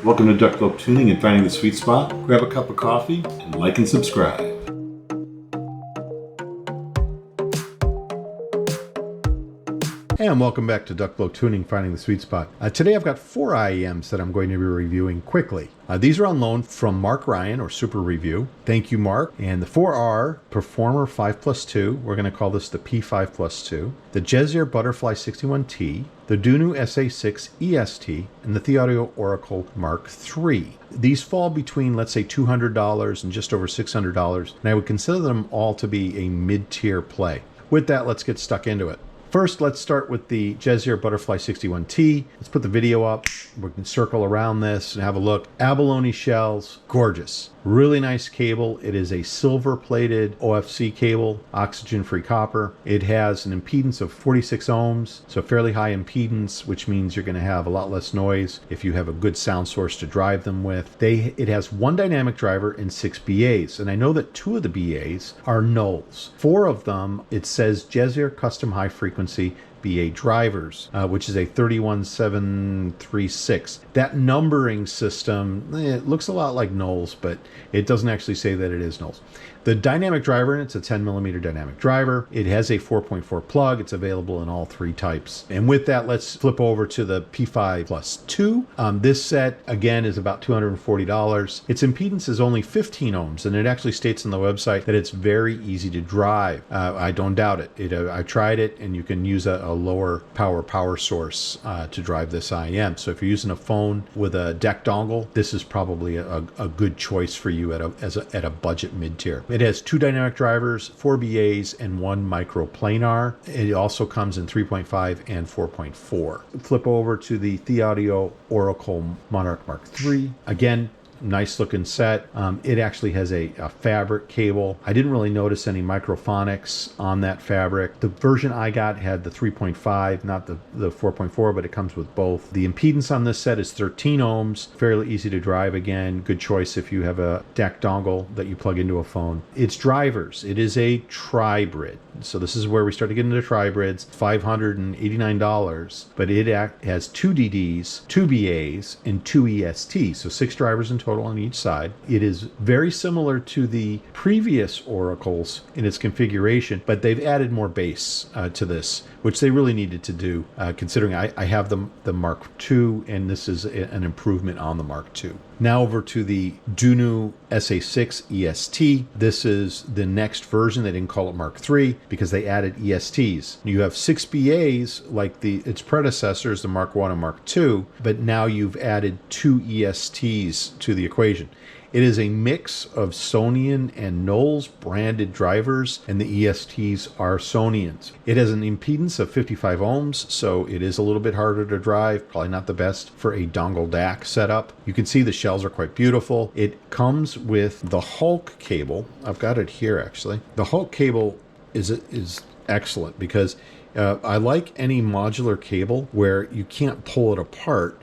Welcome to DucBloke Tuning and Finding the Sweet Spot. Grab a cup of coffee and like and subscribe. Hey, and welcome back to DucBloke Tuning, Finding the Sweet Spot. Today I've got 4 IEMs that I'm going to be reviewing quickly. These are on loan from Mark Ryan, or Super Review. Thank you, Mark. And the 4 are Performer 5+2. We're going to call this the P5+2. The Juzear Butterfly 61T. The Dunu SA6 EST. And the Thieaudio Oracle Mark III. These fall between, let's say, $200 and just over $600. And I would consider them all to be a mid-tier play. With that, let's get stuck into it. First, let's start with the Juzear Butterfly 61T. Let's put the video up. We can circle around this and have a look. Abalone shells, gorgeous. Really nice cable. It is a silver-plated OFC cable, oxygen-free copper. It has an impedance of 46 ohms, so fairly high impedance, which means you're going to have a lot less noise if you have a good sound source to drive them with. It has 1 dynamic driver and 6 BAs, and I know that 2 of the BAs are nulls. 4 of them, it says Juzear Custom High Frequency BA drivers, which is a 31736. That numbering system, it looks a lot like nulls, but it doesn't actually say that it is nulls. The dynamic driver, and it's a 10mm dynamic driver. It has a 4.4 plug. It's available in all 3 types. And with that, let's flip over to the P5+2. This set, again, is about $240. Its impedance is only 15 ohms, and it actually states on the website that it's very easy to drive. I don't doubt it. I tried it, and you can use a lower power source to drive this IEM. So if you're using a phone with a DEC dongle, this is probably a good choice for you at a budget mid-tier. It has 2 dynamic drivers, 4 BAs, and 1 microplanar. It also comes in 3.5 and 4.4. Flip over to the Thieaudio Oracle Monarch Mark III. Again, nice looking set. It actually has a fabric cable. I didn't really notice any microphonics on that fabric. The version I got had the 3.5, not the 4.4, but it comes with both. The impedance on this set is 13 ohms. Fairly easy to drive again. Good choice if you have a DEC dongle that you plug into a phone. Its drivers, it is a tribrid. So this is where we start to get into tribrids. $589, but it has 2 DDs, 2 BAs, and 2 EST. So 6 drivers in total on each side. It is very similar to the previous Oracles in its configuration, but they've added more bass to this, which they really needed to do, considering I have the Mark II, and this is an improvement on the Mark II. Now over to the Dunu SA6 EST. This is the next version. They didn't call it Mark III because they added ESTs. You have 6 BAs like its predecessors, the Mark I and Mark II, but now you've added 2 ESTs to the equation. It is a mix of Sonian and Knowles branded drivers, and the ESTs are Sonians. It has an impedance of 55 ohms, so it is a little bit harder to drive, probably not the best for a dongle DAC setup. You can see the shells are quite beautiful. It comes with the Hulk cable. I've got it here, actually. The Hulk cable is excellent because I like any modular cable where you can't pull it apart.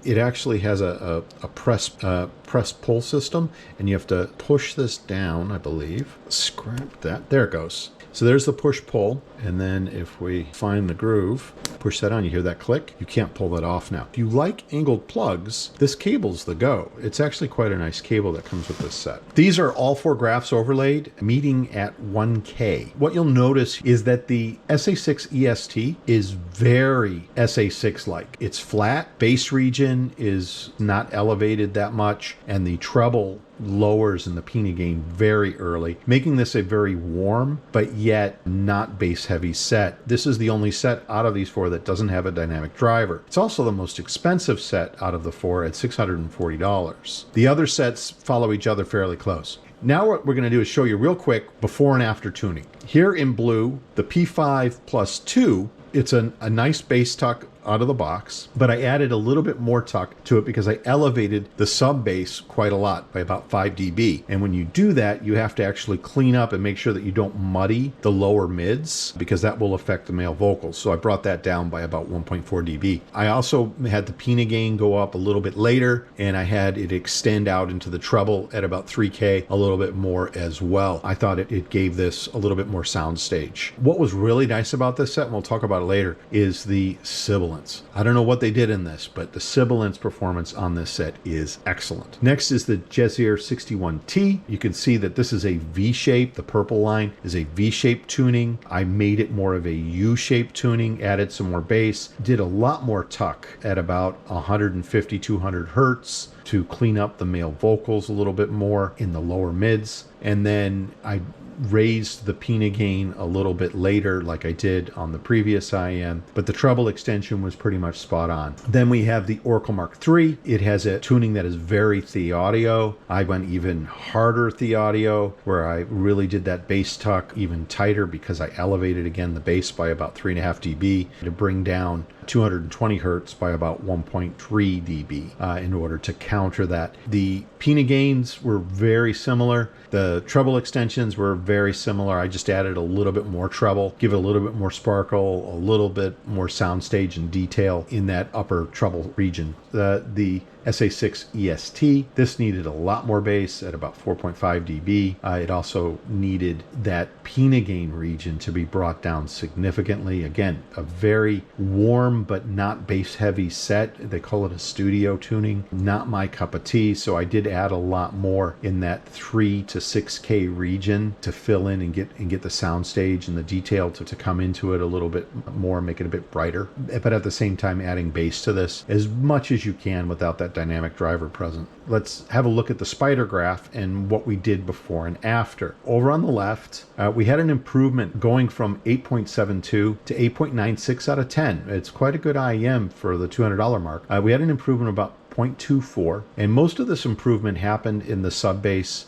It actually has a press pull system, and you have to push this down, I believe. Scrap that. There it goes. So there's the push pull, and then if we find the groove, push that on, you hear that click. You can't pull that off now. If you like angled plugs, this cable's the go. It's actually quite a nice cable that comes with this set. These are all 4 graphs overlaid, meeting at 1K. What you'll notice is that the SA6 EST is very SA6-like. It's flat, bass region is not elevated that much, and the treble lowers in the Pina gain very early, making this a very warm but yet not bass heavy set. This is the only set out of these 4 that doesn't have a dynamic driver. It's also the most expensive set out of the 4 at $640. The other sets follow each other fairly close. Now what we're going to do is show you real quick before and after tuning. Here in blue, the P5+2, it's a nice bass tuck out of the box, but I added a little bit more tuck to it because I elevated the sub bass quite a lot by about 5 dB. And when you do that, you have to actually clean up and make sure that you don't muddy the lower mids because that will affect the male vocals. So I brought that down by about 1.4 dB. I also had the Pina gain go up a little bit later, and I had it extend out into the treble at about 3K a little bit more as well. I thought it gave this a little bit more sound stage. What was really nice about this set, and we'll talk about it later, is the sibilant. sibilance. I don't know what they did in this, but the sibilance performance on this set is excellent. Next is the Juzear 61T. You can see that this is a V-shape. The purple line is a V-shape tuning. I made it more of a U-shape tuning, added some more bass, did a lot more tuck at about 150, 200 hertz to clean up the male vocals a little bit more in the lower mids. And then I raised the Pina gain a little bit later like I did on the previous IEM, but the treble extension was pretty much spot on. Then we have the Oracle Mark III. It has a tuning that is very Thieaudio. I went even harder Thieaudio, where I really did that bass tuck even tighter because I elevated again the bass by about 3.5 dB to bring down 220 hertz by about 1.3 dB in order to counter that. The Pina gains were very similar. The treble extensions were very similar. I just added a little bit more treble, give it a little bit more sparkle, a little bit more soundstage and detail in that upper treble region. The SA6 EST, this needed a lot more bass at about 4.5 dB. It also needed that Pina gain region to be brought down significantly. Again, a very warm but not bass heavy set. They call it a studio tuning. Not my cup of tea, so I did add a lot more in that 3 to 6K region to fill in and get the soundstage and the detail to come into it a little bit more, make it a bit brighter. But at the same time, adding bass to this as much as you can without that dynamic driver present. Let's have a look at the spider graph and what we did before and after. Over on the left, we had an improvement going from 8.72 to 8.96 out of 10. It's quite a good IEM for the $200 mark. We had an improvement about 0.24, and most of this improvement happened in the sub bass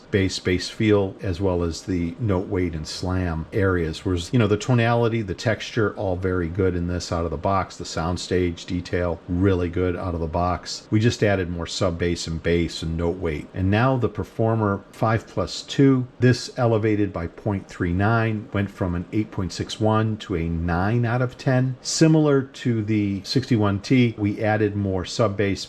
feel, as well as the note weight and slam areas. Whereas, the tonality, the texture, all very good in this out of the box. The soundstage detail, really good out of the box. We just added more sub bass and note weight. And now the Performer 5+2, this elevated by 0.39, went from an 8.61 to a 9 out of 10. Similar to the 61T, we added more sub bass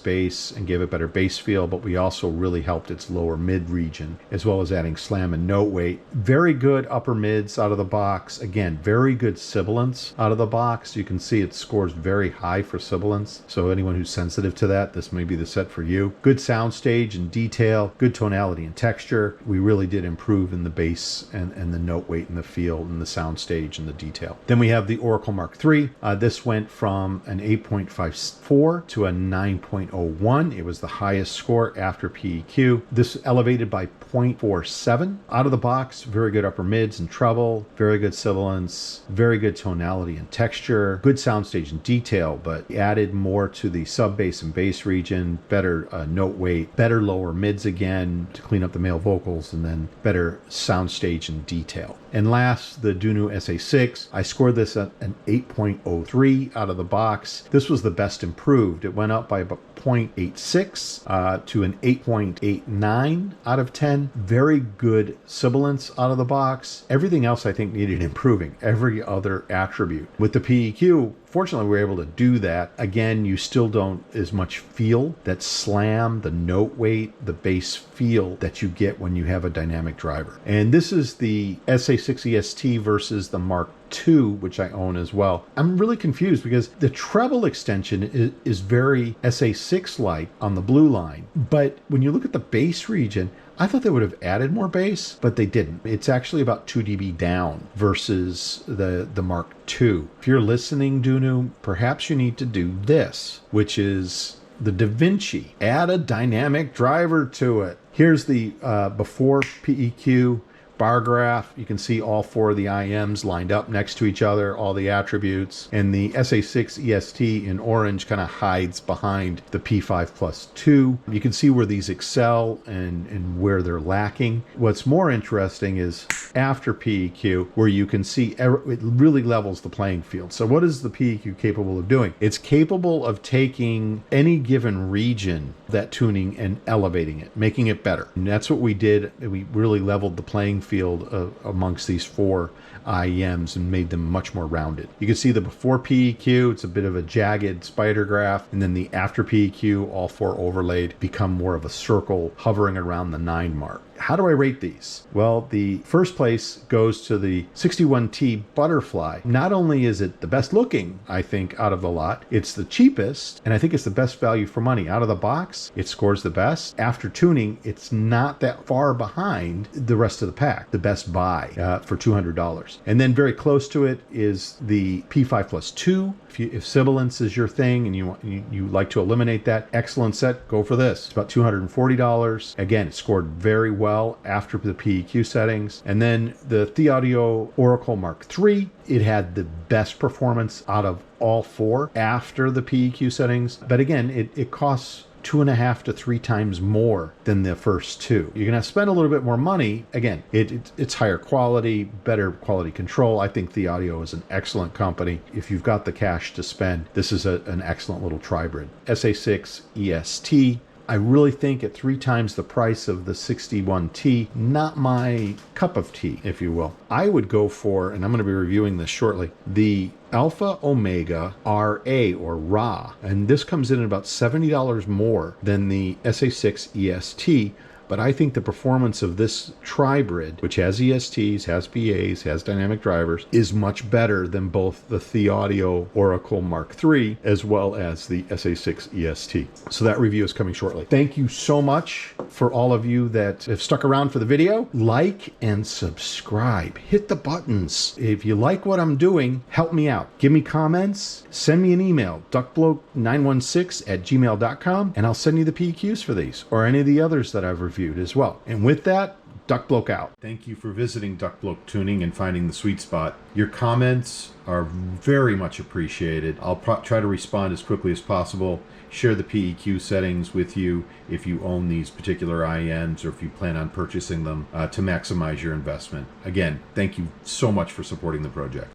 and gave it better bass feel, but we also really helped its lower mid region, as well as adding slam and note weight. Very good upper mids out of the box. Again, very good sibilance out of the box. You can see it scores very high for sibilance, so anyone who's sensitive to that, this may be the set for you. Good soundstage and detail, good tonality and texture. We really did improve in the bass and the note weight and the feel and the soundstage and the detail. Then we have the Oracle Mark III. This went from an 8.54 to a 9.01. It was the highest score after PEQ. This elevated by 0.47. Out of the box, very good upper mids and treble, very good sibilance, very good tonality and texture, good soundstage and detail, but added more to the sub bass and bass region, better note weight, better lower mids again to clean up the male vocals, and then better soundstage and detail. And last, the Dunu SA6. I scored this at an 8.03 out of the box. This was the best improved. It went up by about 0.86 to an 8.89 out of 10. Very good sibilance out of the box. Everything else I think needed improving. Every other attribute. With the PEQ, fortunately, we were able to do that. Again, you still don't as much feel that slam, the note weight, the bass feel that you get when you have a dynamic driver. And this is the SA6 EST versus the Mark II, which I own as well. I'm really confused because the treble extension is very SA6-like on the blue line. But when you look at the bass region, I thought they would have added more bass, but they didn't. It's actually about 2 dB down versus the Mark II. If you're listening, Dunu, perhaps you need to do this, which is the Da Vinci. Add a dynamic driver to it. Here's the before PEQ bar graph. You can see all four of the IEMs lined up next to each other, all the attributes, and the SA6 EST in orange kind of hides behind the P5+2. You can see where these excel and where they're lacking. What's more interesting is after PEQ, where you can see it really levels the playing field. So what is the PEQ capable of doing? It's capable of taking any given region, that tuning, and elevating it, making it better. And that's what we did. We really leveled the playing field amongst these four IEMs and made them much more rounded. You can see the before PEQ, it's a bit of a jagged spider graph, and then the after PEQ, all four overlaid, become more of a circle hovering around the 9 mark. how do I rate these? Well, the first place goes to the 61T Butterfly. Not only is it the best looking, I think, out of the lot, it's the cheapest, and I think it's the best value for money. Out of the box, it scores the best. After tuning, it's not that far behind the rest of the pack, the best buy for $200. And then very close to it is the P5 Plus 2. If sibilance is your thing and you like to eliminate that, excellent set, go for this. It's about $240. Again, it scored very well after the PEQ settings. And then the Thieaudio Oracle Mark III, it had the best performance out of all four after the PEQ settings. But again, it costs 2.5 to 3 times more than the first two. You're gonna spend a little bit more money. Again, it's higher quality, better quality control. I think Thieaudio is an excellent company. If you've got the cash to spend, this is an excellent little tribrid. SA6 EST. I really think at 3 times the price of the 61T, not my cup of tea, if you will. I would go for, and I'm going to be reviewing this shortly, the Alpha Omega RA or RA. And this comes in at about $70 more than the SA6 EST. But I think the performance of this tribrid, which has ESTs, has PAs, has dynamic drivers, is much better than both the Thieaudio Oracle Mark III as well as the SA6 EST. So that review is coming shortly. Thank you so much for all of you that have stuck around for the video. Like and subscribe. Hit the buttons. If you like what I'm doing, help me out. Give me comments. Send me an email, ducbloke916@gmail.com, and I'll send you the PEQs for these or any of the others that I've reviewed as well. And with that, DucBloke out. Thank you for visiting DucBloke Tuning and finding the sweet spot. Your comments are very much appreciated. I'll try to respond as quickly as possible. Share the PEQ settings with you if you own these particular IEMs or if you plan on purchasing them to maximize your investment. Again, thank you so much for supporting the project.